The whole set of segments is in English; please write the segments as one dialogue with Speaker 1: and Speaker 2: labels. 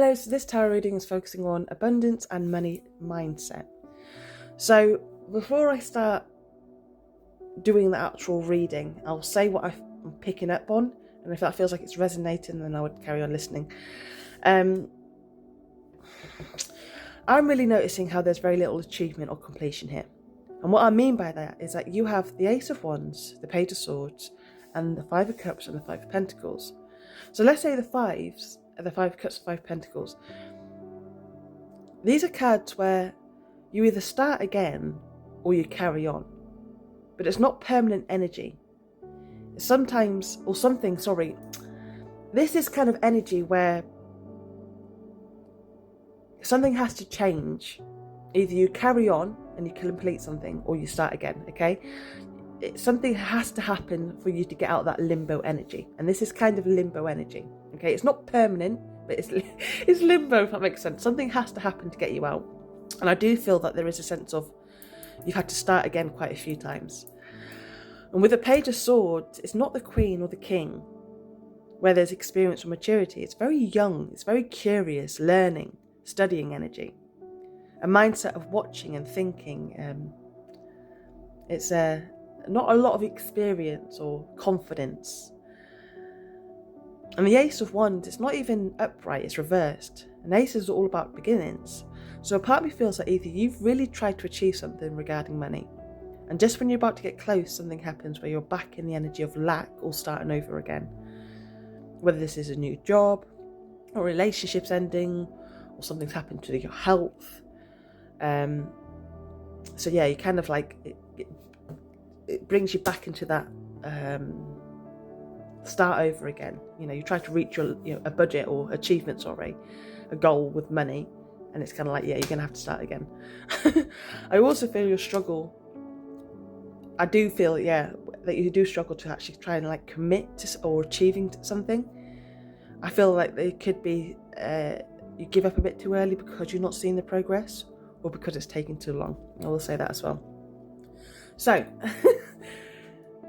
Speaker 1: Hello, so this tarot reading is focusing on abundance and money mindset. So before I start doing the actual reading, I'll say what I'm picking up on, and if that feels like it's resonating, then I would carry on listening. I'm really noticing how there's very little achievement or completion here. And what I mean by that is that you have the Ace of Wands, the Page of Swords, and the Five of Cups and the Five of Pentacles. So let's say the Five of Cups, Five of Pentacles. These are cards where you either start again or you carry on. But it's not permanent energy. Sometimes, or something, sorry. This is kind of energy where something has to change. Either you carry on and you complete something, or you start again, okay? Something has to happen for you to get out of that limbo energy. And this is kind of limbo energy, okay? It's not permanent, but it's limbo, if that makes sense. Something has to happen to get you out. And I do feel that there is a sense of you've had to start again quite a few times. And with the Page of Swords, it's not the Queen or the King where there's experience or maturity. It's very young, it's very curious, learning, studying energy. A mindset of watching and thinking. It's not a lot of experience or confidence. And the Ace of Wands, it's not even upright, it's reversed. And aces are all about beginnings. So a part of me feels that either you've really tried to achieve something regarding money, and just when you're about to get close, something happens where you're back in the energy of lack or starting over again. Whether this is a new job, or relationships ending, or something's happened to your health. So yeah, you kind of like, it brings you back into that start over again. You know, you try to reach a budget or achievement, a goal with money, and it's kind of like, yeah, you're going to have to start again. I also feel your struggle. I do feel, yeah, that you do struggle to actually try and like commit to or achieving something. I feel like it could be you give up a bit too early because you're not seeing the progress, or because it's taking too long. I will say that as well. So,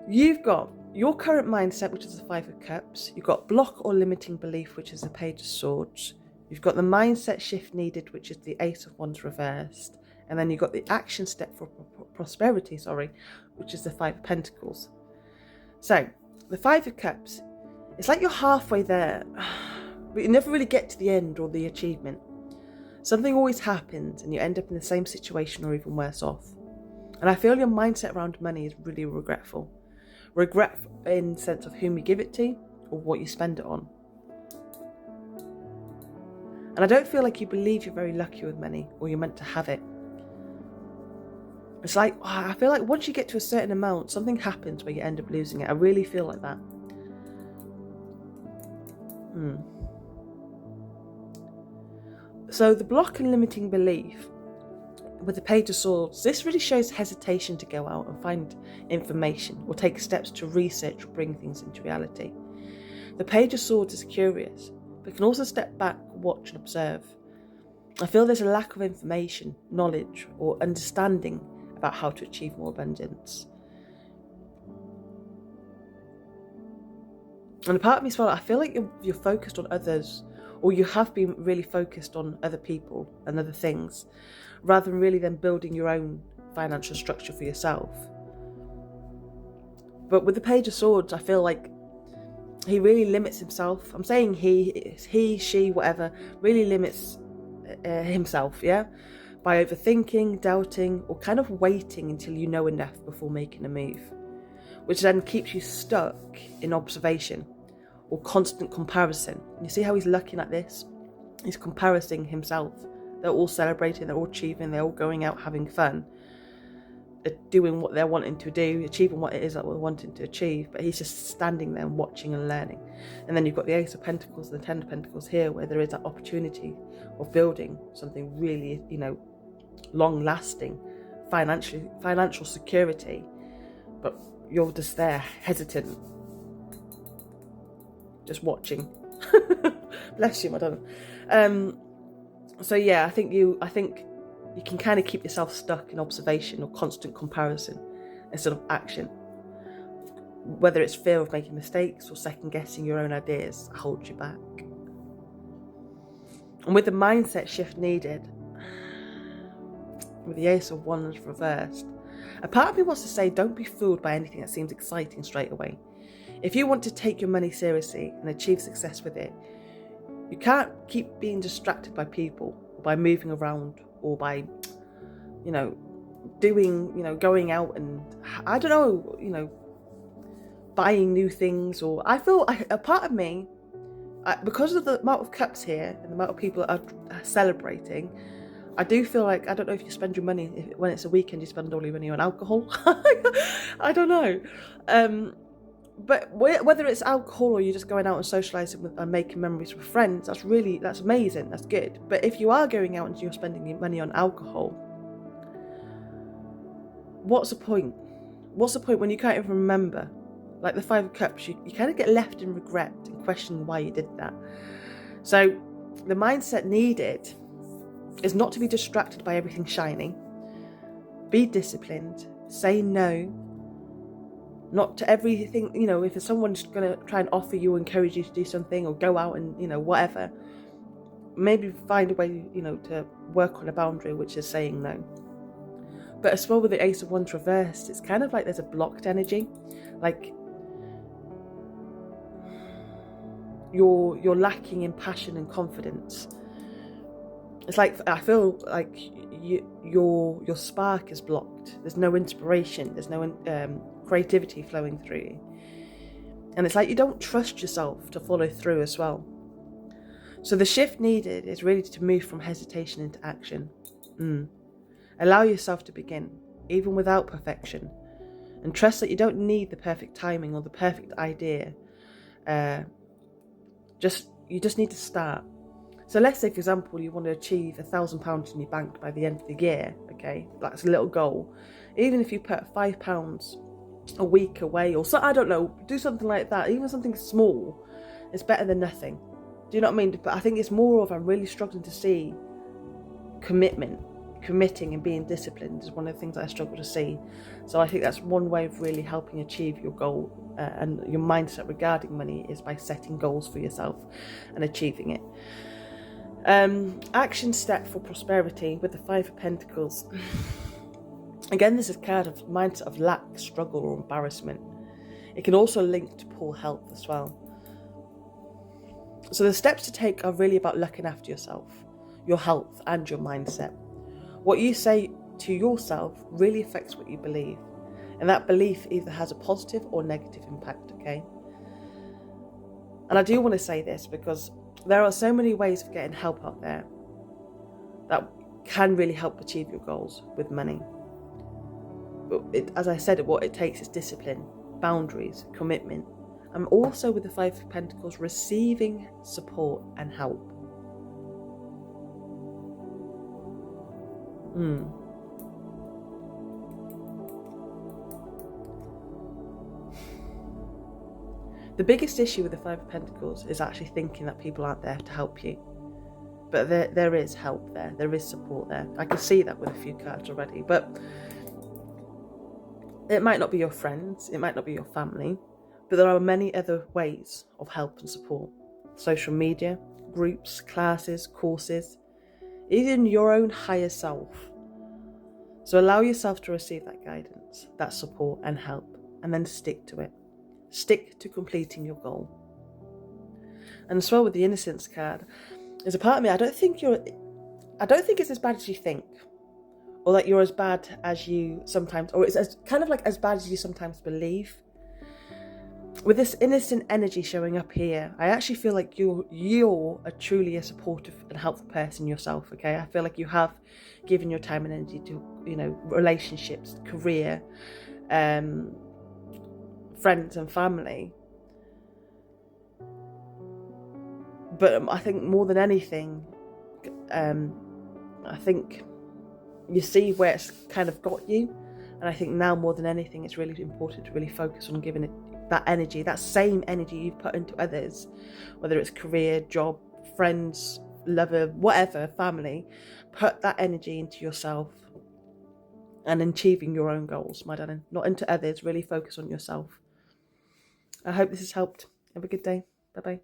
Speaker 1: you've got your current mindset, which is the Five of Cups. You've got block or limiting belief, which is the Page of Swords. You've got the mindset shift needed, which is the Ace of Wands reversed. And then you've got the action step for prosperity, which is the Five of Pentacles. So, the Five of Cups, it's like you're halfway there, but you never really get to the end or the achievement. Something always happens and you end up in the same situation or even worse off. And I feel your mindset around money is really regretful. Regret in the sense of whom you give it to or what you spend it on. And I don't feel like you believe you're very lucky with money or you're meant to have it. It's like, I feel like once you get to a certain amount, something happens where you end up losing it. I really feel like that. So the block and limiting belief with the Page of Swords, this really shows hesitation to go out and find information or take steps to research or bring things into reality. The Page of Swords is curious, but can also step back, watch and observe. I feel there's a lack of information, knowledge or understanding about how to achieve more abundance. And a part of me as well, I feel like you're focused on others, or you have been really focused on other people and other things, rather than really then building your own financial structure for yourself. But with the Page of Swords, I feel like he really limits himself. I'm saying he, she, whatever, really limits himself, yeah? By overthinking, doubting, or kind of waiting until you know enough before making a move, which then keeps you stuck in observation or constant comparison. And you see how he's looking at this? He's comparing himself. They're all celebrating, they're all achieving, they're all going out having fun, doing what they're wanting to do, achieving what it is that we're wanting to achieve, but he's just standing there and watching and learning. And then you've got the Ace of Pentacles and the Ten of Pentacles here, where there is that opportunity of building something really, long-lasting, financial security, but you're just there, hesitant, just watching. Bless you, madonna. So yeah, I think you can kind of keep yourself stuck in observation or constant comparison instead of action. Whether it's fear of making mistakes or second guessing your own ideas holds you back. And with the mindset shift needed, with the Ace of Wands reversed, a part of me wants to say, don't be fooled by anything that seems exciting straight away. If you want to take your money seriously and achieve success with it, you can't keep being distracted by people, or by moving around, or by, going out and, buying new things. Or I feel a part of me, because of the amount of cups here and the amount of people that are celebrating, I do feel like, I don't know if you spend your money, when it's a weekend, you spend all your money on alcohol. I don't know. But whether it's alcohol or you're just going out and socialising and making memories with friends, that's amazing, that's good. But if you are going out and you're spending your money on alcohol, what's the point? What's the point when you can't even remember? Like the Five of Cups, you kind of get left in regret and questioning why you did that. So the mindset needed is not to be distracted by everything shiny. Be disciplined. Say no. Not to everything, if someone's going to try and offer you or encourage you to do something or go out and, whatever, maybe find a way, to work on a boundary, which is saying no. But as well with the Ace of Wands reversed, it's kind of like there's a blocked energy. Like you're lacking in passion and confidence. It's like, I feel like your spark is blocked. There's no inspiration. There's no creativity flowing through you. And it's like you don't trust yourself to follow through as well. So the shift needed is really to move from hesitation into action. Allow yourself to begin, even without perfection. And trust that you don't need the perfect timing or the perfect idea. You just need to start. So let's say, for example, you want to achieve £1,000 in your bank by the end of the year, okay? That's a little goal. Even if you put £5 a week away, or so, I don't know, do something like that. Even something small is better than nothing. Do you know what I mean? But I think it's more of, I'm really struggling to see committing and being disciplined is one of the things that I struggle to see. So I think that's one way of really helping achieve your goal and your mindset regarding money, is by setting goals for yourself and achieving it. Action step for prosperity with the Five of Pentacles. Again, this is a card of mindset of lack, struggle, or embarrassment. It can also link to poor health as well. So the steps to take are really about looking after yourself, your health, and your mindset. What you say to yourself really affects what you believe. And that belief either has a positive or negative impact, okay? And I do want to say this because there are so many ways of getting help out there that can really help achieve your goals with money. But as I said, what it takes is discipline, boundaries, commitment. And also with the Five of Pentacles, receiving support and help. The biggest issue with the Five of Pentacles is actually thinking that people aren't there to help you. But there is help there. There is support there. I can see that with a few cards already. But it might not be your friends. It might not be your family. But there are many other ways of help and support. Social media, groups, classes, courses, even your own higher self. So allow yourself to receive that guidance, that support and help, and then stick to it. Stick to completing your goal. And as well with the Innocence card, there's a part of me, I don't think it's as bad as you think, or that you're as bad as you sometimes, or it's kind of like as bad as you sometimes believe. With this innocent energy showing up here, I actually feel like you're truly a supportive and helpful person yourself, okay? I feel like you have given your time and energy to, relationships, career, friends and family. But I think more than anything, I think you see where it's kind of got you. And I think now more than anything, it's really important to really focus on giving it that energy, that same energy you've put into others, whether it's career, job, friends, lover, whatever, family. Put that energy into yourself and achieving your own goals, my darling. Not into others, really focus on yourself. I hope this has helped. Have a good day. Bye-bye.